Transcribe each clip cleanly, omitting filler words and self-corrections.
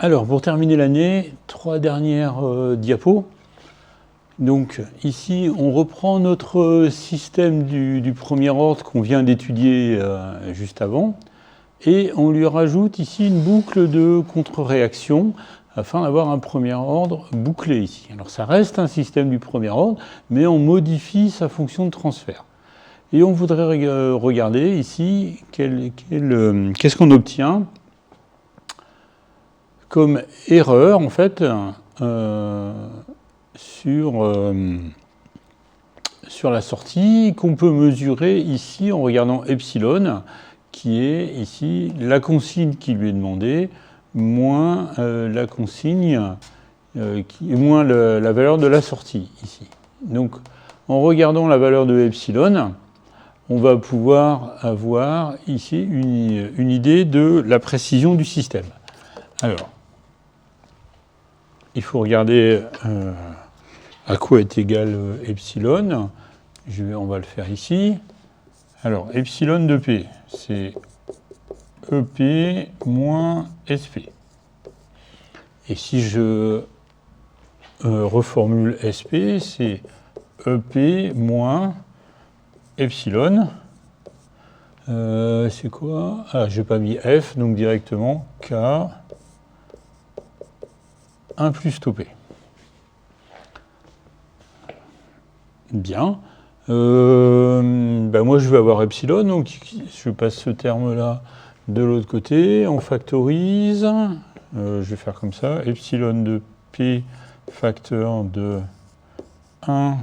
Alors, pour terminer l'année, 3 dernières diapos. Donc, ici, on reprend notre système du premier ordre qu'on vient d'étudier juste avant, et on lui rajoute ici une boucle de contre-réaction afin d'avoir un premier ordre bouclé ici. Alors, ça reste un système du premier ordre, mais on modifie sa fonction de transfert. Et on voudrait regarder ici qu'est-ce qu'on obtient comme erreur, en fait, sur la sortie, qu'on peut mesurer ici en regardant epsilon, qui est ici la consigne qui lui est demandée, moins la consigne, moins la valeur de la sortie, ici. Donc, en regardant la valeur de epsilon, on va pouvoir avoir ici une idée de la précision du système. Alors, il faut regarder à quoi est égal epsilon. On va le faire ici. Alors, epsilon de P, c'est EP moins SP. Et si je reformule SP, c'est EP moins epsilon. C'est quoi? Ah, je n'ai pas mis F, donc directement K 1 plus tau P. Bien. Moi, je vais avoir epsilon, donc je passe ce terme-là de l'autre côté. On factorise. Je vais faire comme ça. Epsilon de P facteur de 1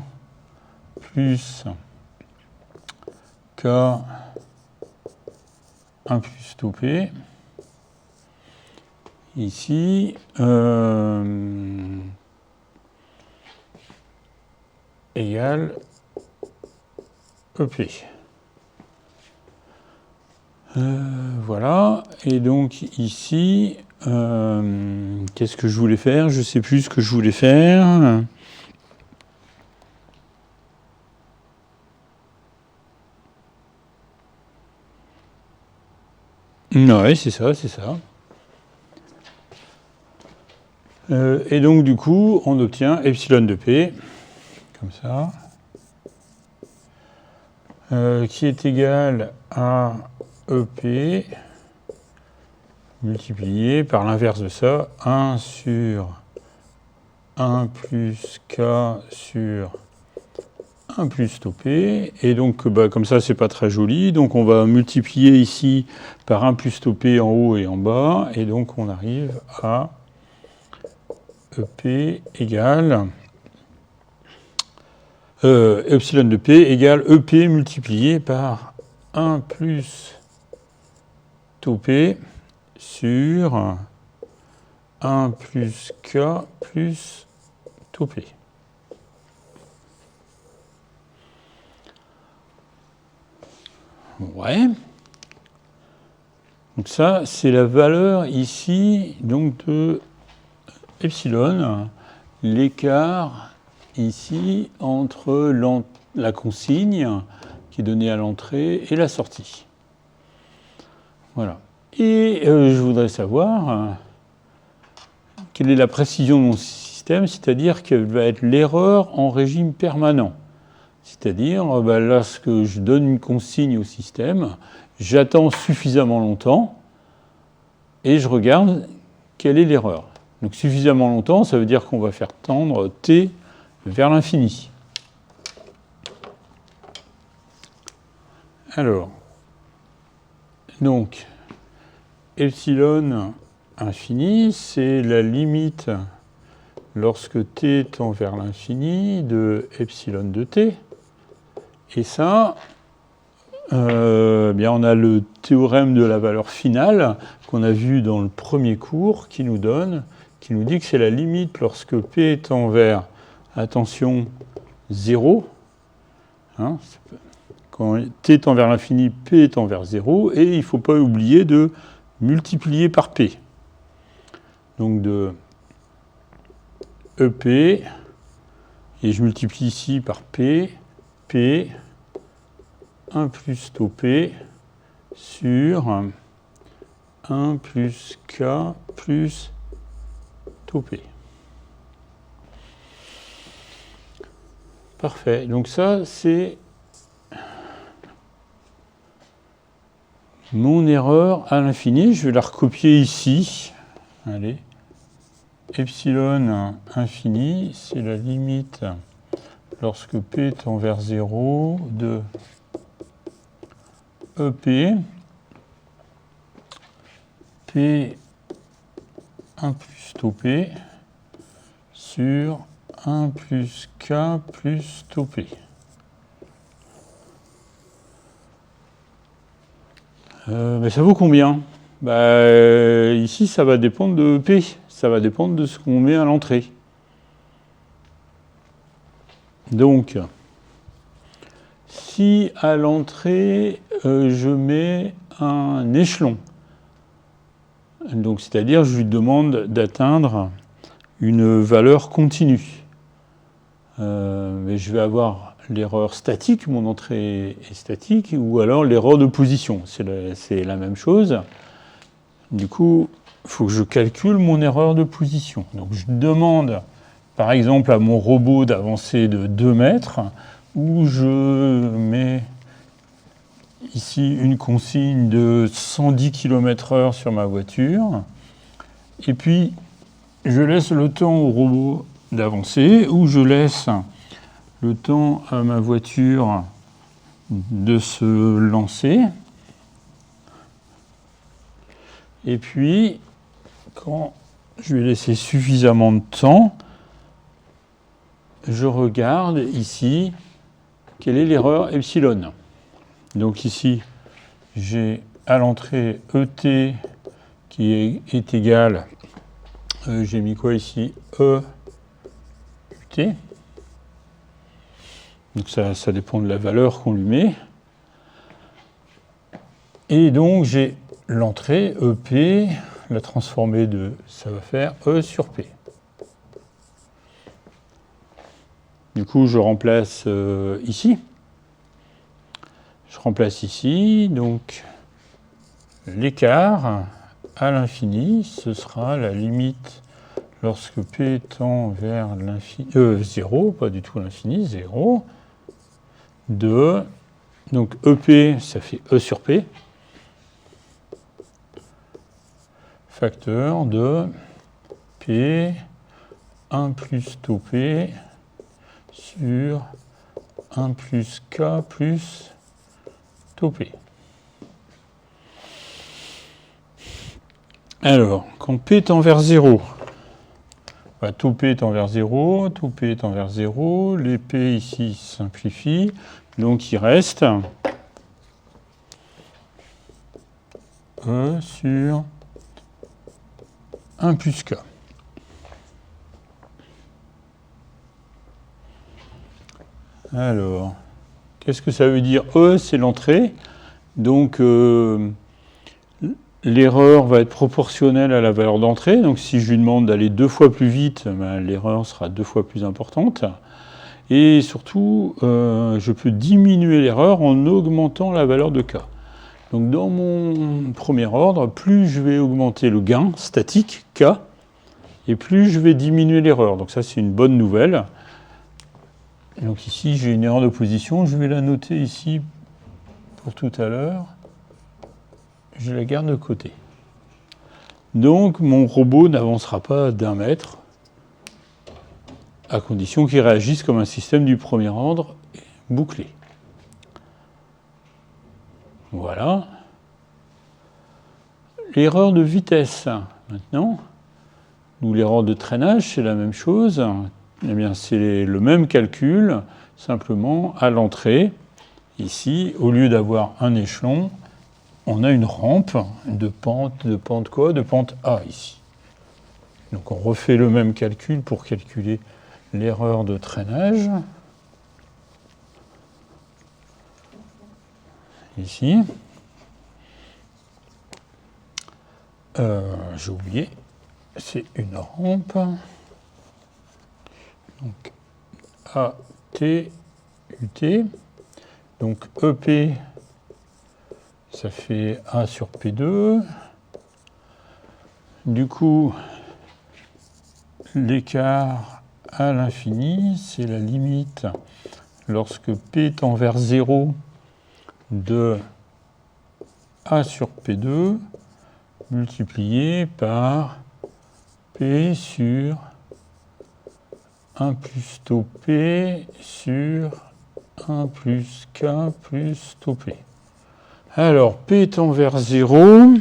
plus K 1 plus tau P. Ici, égale EP. Voilà. Et donc ici, qu'est-ce que je voulais faire? Je ne sais plus ce que je voulais faire. Ouais, c'est ça, c'est ça. Et donc, du coup, on obtient epsilon de P, comme ça, qui est égal à EP multiplié par l'inverse de ça, 1 sur 1 plus K sur 1 plus tau P. Et donc, comme ça, c'est pas très joli. Donc, on va multiplier ici par 1 plus tau P en haut et en bas. Et donc, on arrive à EP égale epsilon de P égale EP multiplié par 1 plus tau P sur 1 plus K plus tau P. Ouais. Donc ça, c'est la valeur ici donc de epsilon, l'écart ici entre la consigne qui est donnée à l'entrée et la sortie. Voilà. Et je voudrais savoir quelle est la précision de mon système, c'est-à-dire quelle va être l'erreur en régime permanent. C'est-à-dire, lorsque je donne une consigne au système, j'attends suffisamment longtemps et je regarde quelle est l'erreur. Donc suffisamment longtemps, ça veut dire qu'on va faire tendre t vers l'infini. Alors, donc, epsilon infini, c'est la limite lorsque t tend vers l'infini de epsilon de t. Et ça, on a le théorème de la valeur finale qu'on a vu dans le premier cours qui nous dit que c'est la limite lorsque P tend vers, attention, 0. Hein, quand T tend vers l'infini, P tend vers 0. Et il ne faut pas oublier de multiplier par P. Donc de EP, et je multiplie ici par P, P, 1 plus tau P sur 1 plus K plus tau P. Parfait. Donc ça, c'est mon erreur à l'infini. Je vais la recopier ici. Allez. Epsilon infini, c'est la limite lorsque P tend vers 0 de EP P 1 plus tau P sur 1 plus K plus tau P. Mais ça vaut combien? Ici, ça va dépendre de P. Ça va dépendre de ce qu'on met à l'entrée. Donc, si à l'entrée, je mets un échelon, donc c'est-à-dire je lui demande d'atteindre une valeur continue, mais je vais avoir l'erreur statique, mon entrée est statique, ou alors l'erreur de position, c'est la même chose. Du coup, il faut que je calcule mon erreur de position. Donc je demande, par exemple, à mon robot d'avancer de 2 mètres, où je mets ici une consigne de 110 km/h sur ma voiture, et puis je laisse le temps au robot d'avancer, ou je laisse le temps à ma voiture de se lancer. Et puis, quand je vais laisser suffisamment de temps, je regarde ici quelle est l'erreur epsilon. Donc ici, j'ai à l'entrée ET qui est égal, j'ai mis quoi ici? E UT. Donc ça dépend de la valeur qu'on lui met. Et donc j'ai l'entrée EP, la transformée de, ça va faire E sur P. Du coup, je remplace ici. Je remplace ici, donc l'écart à l'infini, ce sera la limite lorsque P tend vers l'infini, 0, pas du tout l'infini, 0, de, donc EP, ça fait E sur P, facteur de P 1 plus tau P sur 1 plus K plus tau P. Alors, quand P tend vers 0, tau P tend vers 0, tau P tend vers 0, les P ici simplifient, donc il reste E sur 1 plus K. Alors, qu'est-ce que ça veut dire? E, c'est l'entrée. Donc, l'erreur va être proportionnelle à la valeur d'entrée. Donc, si je lui demande d'aller 2 fois plus vite, l'erreur sera 2 fois plus importante. Et surtout, je peux diminuer l'erreur en augmentant la valeur de K. Donc, dans mon premier ordre, plus je vais augmenter le gain statique, K, et plus je vais diminuer l'erreur. Donc, ça, c'est une bonne nouvelle. Donc ici, j'ai une erreur de position. Je vais la noter ici pour tout à l'heure. Je la garde de côté. Donc, mon robot n'avancera pas d'1 mètre, à condition qu'il réagisse comme un système du premier ordre bouclé. Voilà. L'erreur de vitesse, maintenant, ou l'erreur de traînage, c'est la même chose. Eh bien, c'est le même calcul, simplement à l'entrée. Ici, au lieu d'avoir un échelon, on a une rampe de pente quoi? De pente A ici. Donc on refait le même calcul pour calculer l'erreur de traînage. Ici. J'ai oublié, c'est une rampe. Donc AT, UT. Donc EP, ça fait A sur P2. Du coup, l'écart à l'infini, c'est la limite lorsque P tend vers 0 de A sur P2 multiplié par P sur 1 plus tau P sur 1 plus K plus tau P. Alors, P tend vers 0.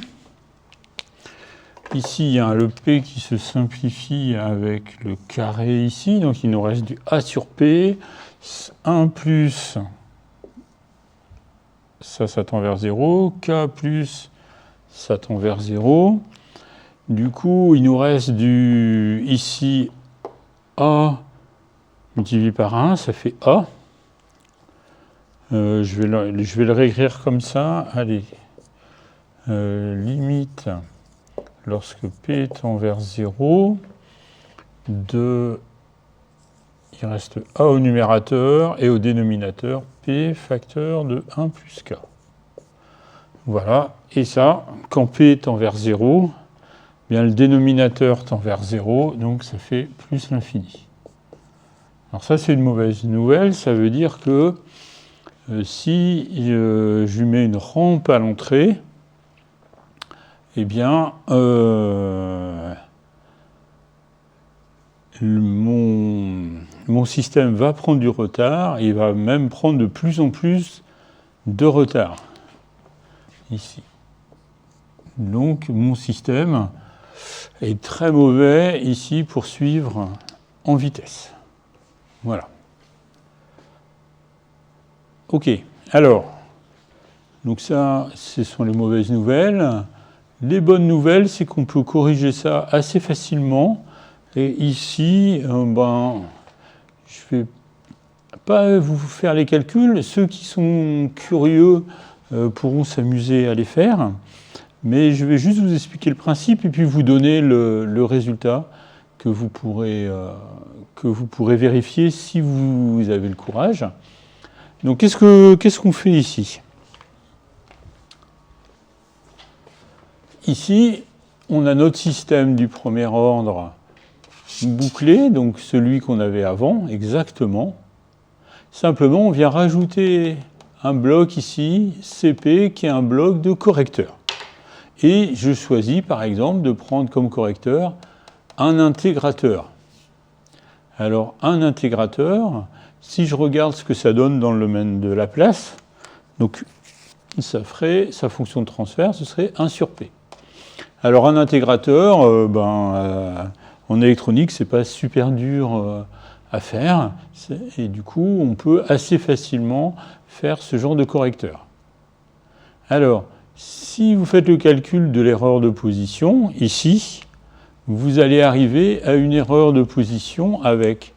Ici, il y a le P qui se simplifie avec le carré ici. Donc, il nous reste du A sur P. 1 plus, ça tend vers 0. K plus, ça tend vers 0. Du coup, il nous reste ici, A multiplié par 1, ça fait A. Je vais le réécrire comme ça. Allez. Limite, lorsque P tend vers 0, il reste A au numérateur et au dénominateur P facteur de 1 plus K. Voilà. Et ça, quand P tend vers 0, bien le dénominateur tend vers 0, donc ça fait plus l'infini. Alors ça, c'est une mauvaise nouvelle. Ça veut dire que si je lui mets une rampe à l'entrée, eh bien, mon système va prendre du retard, et il va même prendre de plus en plus de retard, ici. Donc, mon système est très mauvais, ici, pour suivre en vitesse. Voilà. OK. Alors, donc ça, ce sont les mauvaises nouvelles. Les bonnes nouvelles, c'est qu'on peut corriger ça assez facilement. Et ici, je ne vais pas vous faire les calculs. Ceux qui sont curieux pourront s'amuser à les faire. Mais je vais juste vous expliquer le principe et puis vous donner le résultat que vous pourrez vérifier si vous avez le courage. Donc, qu'est-ce qu'on fait ici ? Ici, on a notre système du premier ordre bouclé, donc celui qu'on avait avant, exactement. Simplement, on vient rajouter un bloc ici, CP, qui est un bloc de correcteur. Et je choisis, par exemple, de prendre comme correcteur un intégrateur. Alors, un intégrateur, si je regarde ce que ça donne dans le domaine de Laplace, donc ça ferait, sa fonction de transfert, ce serait 1 sur P. Alors un intégrateur, en électronique, c'est pas super dur à faire, et du coup, on peut assez facilement faire ce genre de correcteur. Alors, si vous faites le calcul de l'erreur de position, ici, vous allez arriver à une erreur de position avec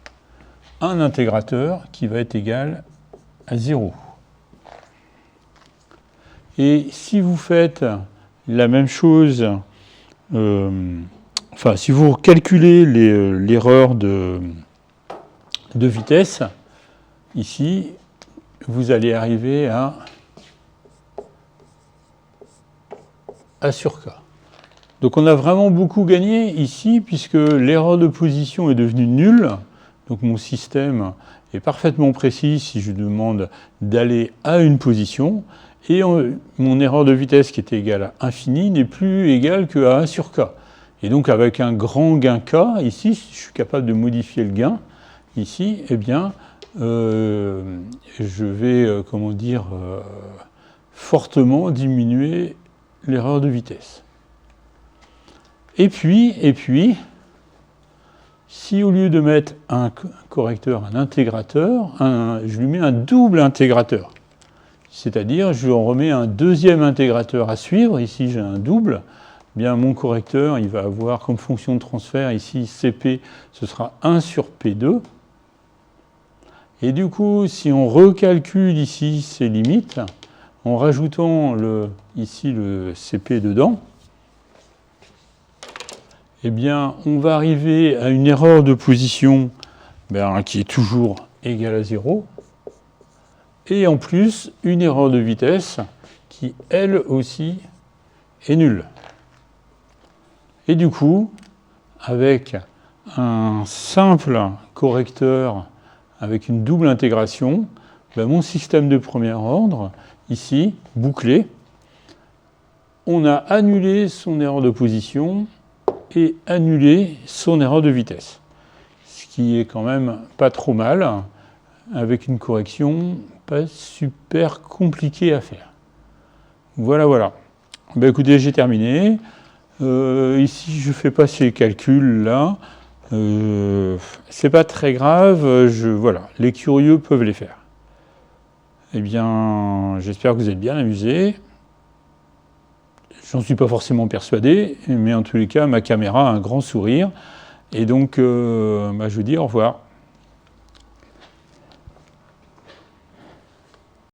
un intégrateur qui va être égal à 0. Et si vous faites la même chose, si vous calculez l'erreur de vitesse, ici, vous allez arriver à A sur K. Donc on a vraiment beaucoup gagné ici, puisque l'erreur de position est devenue nulle. Donc mon système est parfaitement précis si je demande d'aller à une position. Et mon erreur de vitesse qui était égale à infini n'est plus égale qu'à A sur K. Et donc avec un grand gain K, ici, si je suis capable de modifier le gain, ici, eh bien, je vais, fortement diminuer l'erreur de vitesse. Et puis, si au lieu de mettre un correcteur, un intégrateur, je lui mets un double intégrateur, c'est-à-dire je remets un deuxième intégrateur à suivre, ici j'ai un double, bien mon correcteur il va avoir comme fonction de transfert ici CP, ce sera 1 sur P2. Et du coup, si on recalcule ici ces limites, en rajoutant ici le CP dedans, eh bien, on va arriver à une erreur de position qui est toujours égale à 0, et en plus, une erreur de vitesse qui, elle aussi, est nulle. Et du coup, avec un simple correcteur avec une double intégration, ben mon système de premier ordre, ici, bouclé, on a annulé son erreur de position et annulé son erreur de vitesse. Ce qui est quand même pas trop mal, avec une correction pas super compliquée à faire. Voilà, voilà. Ben écoutez, j'ai terminé. Ici, je ne fais pas ces calculs-là. C'est pas très grave. Voilà, les curieux peuvent les faire. Eh bien, j'espère que vous êtes bien amusés. J'en suis pas forcément persuadé, mais en tous les cas, ma caméra a un grand sourire. Et donc, je vous dis au revoir.